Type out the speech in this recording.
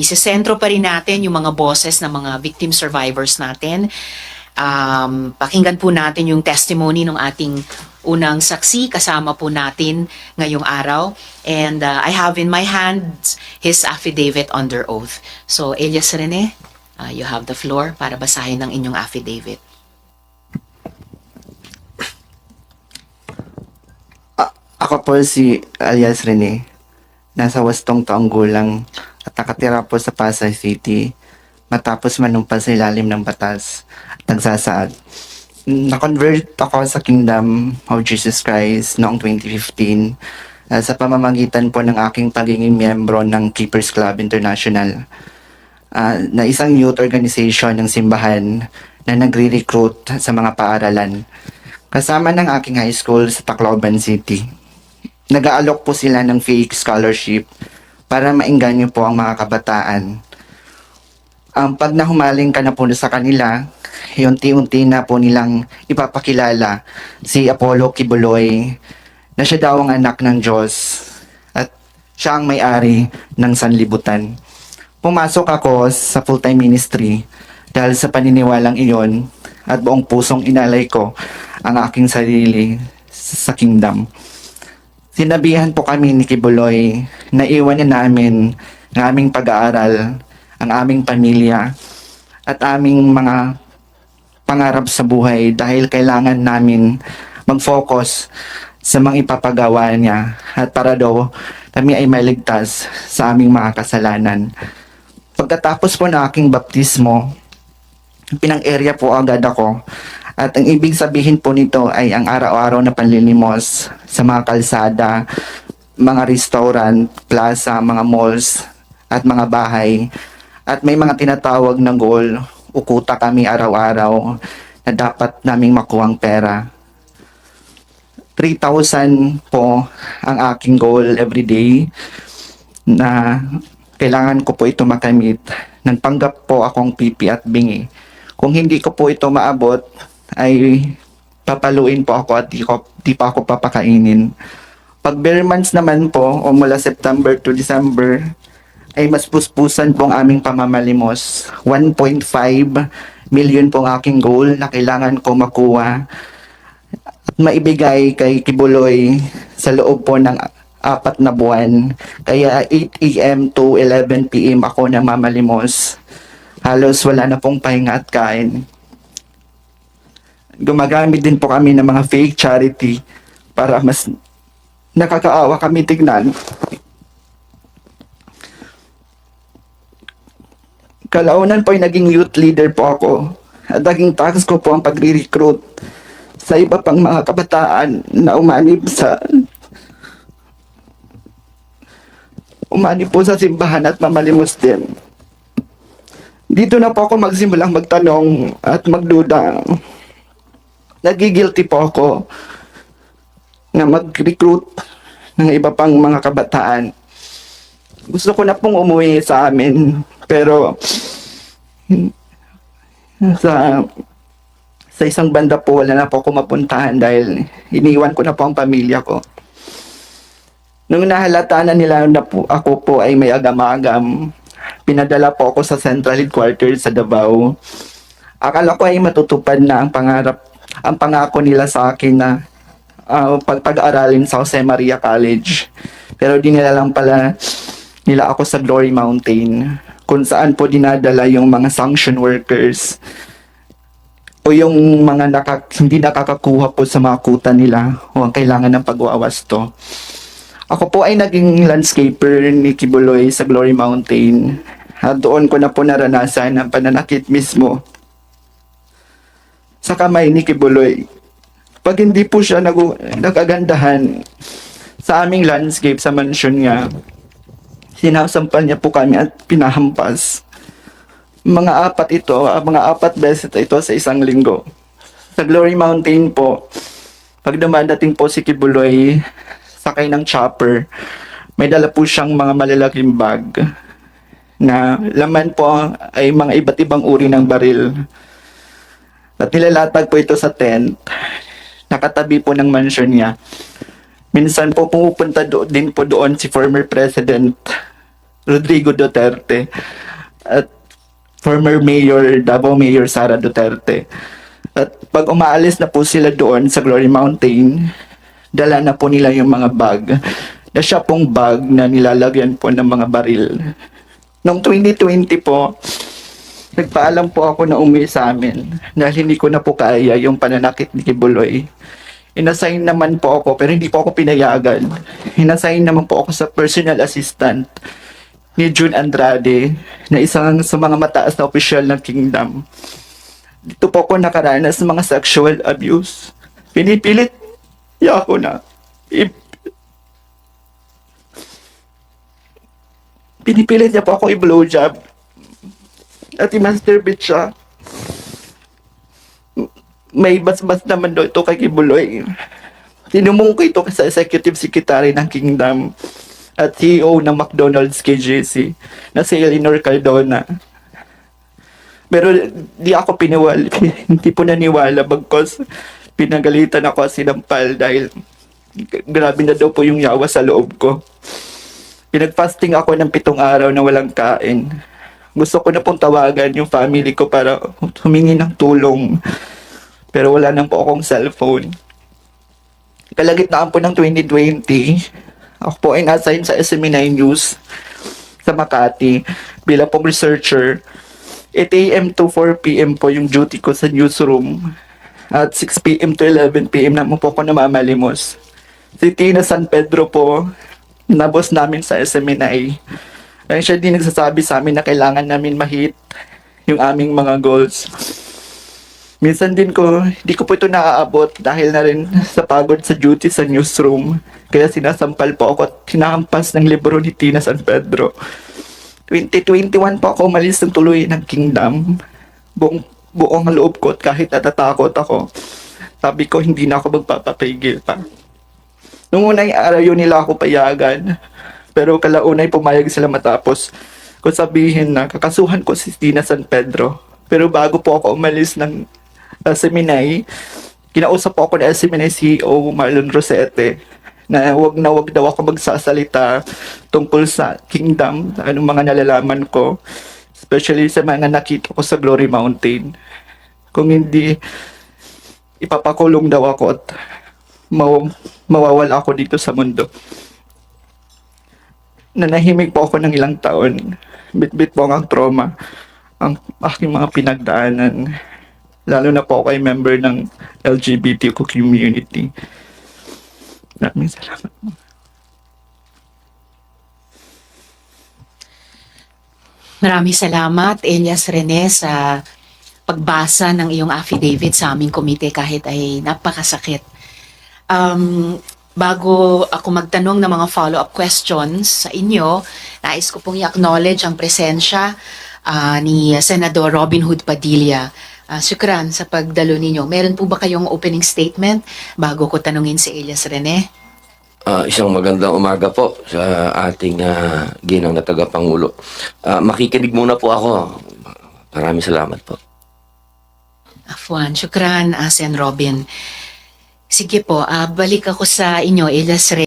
isesentro pa rin natin yung mga boses ng mga victim survivors natin. Pakinggan po natin yung testimony ng ating unang saksi, kasama po natin ngayong araw. And I have in my hands his affidavit under oath. So Elias Rene, you have the floor para basahin ang inyong affidavit. Ako po si Elias Rene. Nasa 8 taong gulang at nakatira po sa Pasay City matapos manumpas sa ilalim ng batas at nagsasaad. Na-convert ako sa Kingdom of Jesus Christ noong 2015 sa pamamagitan po ng aking pagiging miyembro ng Keepers Club International, na isang youth organization ng simbahan na nagre-recruit sa mga paaralan. Kasama ng aking high school sa Tacloban City. Nag-aalok po sila ng fake scholarship para maengganyo po ang mga kabataan. Pag nahumaling ka na po sa kanila, unti-unti na po nilang ipapakilala si Apollo Kibuloy na siya daw ang anak ng Diyos at siya ang may-ari ng sanlibutan. Pumasok ako sa full-time ministry dahil sa paniniwalang iyon at buong pusong inalay ko ang aking sarili sa kingdom. Sinabihan po kami ni Kibuloy na iwan niya namin ang aming pag-aaral, ang aming pamilya, at aming mga pangarap sa buhay dahil kailangan namin mag-focus sa mga ipapagawa niya at para daw kami ay maligtas sa aming mga kasalanan. Pagkatapos po ng aking baptismo, pinang-area po agad ako. At ang ibig sabihin po nito ay ang araw-araw na panlilimos sa mga kalsada, mga restaurant, plaza, mga malls, at mga bahay. At may mga tinatawag na goal, ukuta kami araw-araw na dapat naming makuhang pera. 3,000 po ang aking goal everyday na kailangan ko po ito makamit. Nagpanggap po akong pipi at bingi. Kung hindi ko po ito maabot, ay papaluin po ako at di pa ako papakainin. Pag bare months naman po, o mula September to December, ay mas puspusan po ang aming pamamalimos. 1.5 million po ang aking goal na kailangan ko makuha at maibigay kay Kibuloy sa loob po ng 4 na buwan. Kaya 8 a.m. to 11 p.m. ako namamalimos. Halos wala na pong pahinga at kain. Gumagamit din po kami ng mga fake charity para mas nakakaawa kami tignan. Kalaunan po ay naging youth leader po ako at naging task ko po ang pagre-recruit sa iba pang mga kabataan na umanib po sa simbahan at mamalimos din. Dito na po ako magsimulang magtanong at magduda. Nagigilty po ako na mag-recruit ng iba pang mga kabataan. Gusto ko na pong umuwi sa amin, pero sa isang banda po wala na po ako mapuntahan dahil iniwan ko na po ang pamilya ko. Nung nahalata na nila na po, ako po ay may agam-agam, pinadala po ako sa Central Headquarters sa Davao. Akala ko ay matutupad na ang pangako nila sa akin na pag-aralin sa Jose Maria College. Pero dinala lang pala nila ako sa Glory Mountain, kung saan po dinadala yung mga sanction workers o yung mga hindi nakakakuha po sa mga kuta nila o ang kailangan ng pagwawasto. Ako po ay naging landscaper ni Kibuloy sa Glory Mountain. At doon ko na po naranasan ang pananakit mismo sa kamay ni Kibuloy. Pag hindi po siya nagagandahan sa aming landscape sa mansion niya, sinasampal niya po kami at pinahampas. Mga 4 beses ito sa isang linggo. Sa Glory Mountain po, pag dumadating po si Kibuloy, sakay ng chopper, may dala po siyang mga malalaking bag na laman po ay mga iba't ibang uri ng baril. At nilalatag po ito sa tent, nakatabi po ng mansion niya. Minsan po pumupunta din po doon si former President Rodrigo Duterte at former Mayor, Davao Mayor Sara Duterte. At pag umaalis na po sila doon sa Glory Mountain, dala na po nila yung mga bag na siya pong bag na nilalagyan po ng mga baril. Noong 2020 po, nagpaalam po ako na umuwi sa amin dahil hindi ko na po kaya yung pananakit ni Kibuloy. Inassign naman po ako pero hindi po ako pinayagan. Inassign naman po ako sa personal assistant ni June Andrade na isang sa mga mataas na opisyal ng Kingdom. Dito po ako nakaranas ng mga sexual abuse. Pinipilit niya ako na pinipilit niya po ako i-blowjob at i-masturbate siya. May bas-bas naman daw ito kay Kibuloy. Tinumong ko ito sa executive secretary ng Kingdom at CEO ng McDonald's KJC na si Eleanor Cardona. Pero di ako hindi po naniwala bagkos pinagalitan ako at sinampal dahil grabe na daw po yung yawa sa loob ko. Pinag-fasting ako ng 7 araw na walang kain. Gusto ko na pong tawagan yung family ko para humingi ng tulong. Pero wala nang po akong cellphone. Kalagitnaan po ng 2020, ako po ay na-assign sa SME9 News sa Makati bilang pong researcher. 8 a.m. to 4 p.m. po yung duty ko sa newsroom. At 6 p.m. to 11 p.m. naman po ako namamalimos. Si Tina San Pedro po, na boss namin sa SMNI. Ay siya din nagsasabi sa amin na kailangan namin ma-hit yung aming mga goals. Minsan din hindi ko po ito naaabot dahil na rin sa pagod sa duty sa newsroom. Kaya sinasampal po ako at hinahampas ng libro ni Tina San Pedro. 2021 po ako umalis ng tuloy ng Kingdom. Buong loob ko at kahit natatakot ako. Sabi ko hindi na ako magpapapigil pa. Nung unang araw yun nila ako payagan. Pero kalaunay pumayag sila matapos ko sabihin na kakasuhan ko si Tina San Pedro. Pero bago po ako umalis ng Seminay, kinausap po ako ng Seminay CEO Marlon Rosete na wag daw ako magsasalita tungkol sa Kingdom, anong mga nalalaman ko, especially sa mga nakita ko sa Glory Mountain. Kung hindi, ipapakulong daw ako at mawawala ako dito sa mundo. Nanahimik po ako ng ilang taon. Bit-bit po ang trauma, ang aking mga pinagdaanan. Lalo na po ako ay member ng LGBTQ community. Maraming salamat. Maraming salamat, Elias Rene, sa pagbasa ng iyong affidavit sa aming komite kahit ay napakasakit. Bago ako magtanong ng mga follow-up questions sa inyo, nais ko pong i-acknowledge ang presensya ni Senador Robin Hood Padilla. Syukran sa pagdalo ninyo. Meron po ba kayong opening statement bago ko tanungin si Elias Rene? Isang magandang umaga po sa ating ginang na tagapangulo. Makikinig muna po ako. Maraming salamat po. Afwan, syukran, Sen Robin. Sige po, balik ako sa inyo, Elias Rene.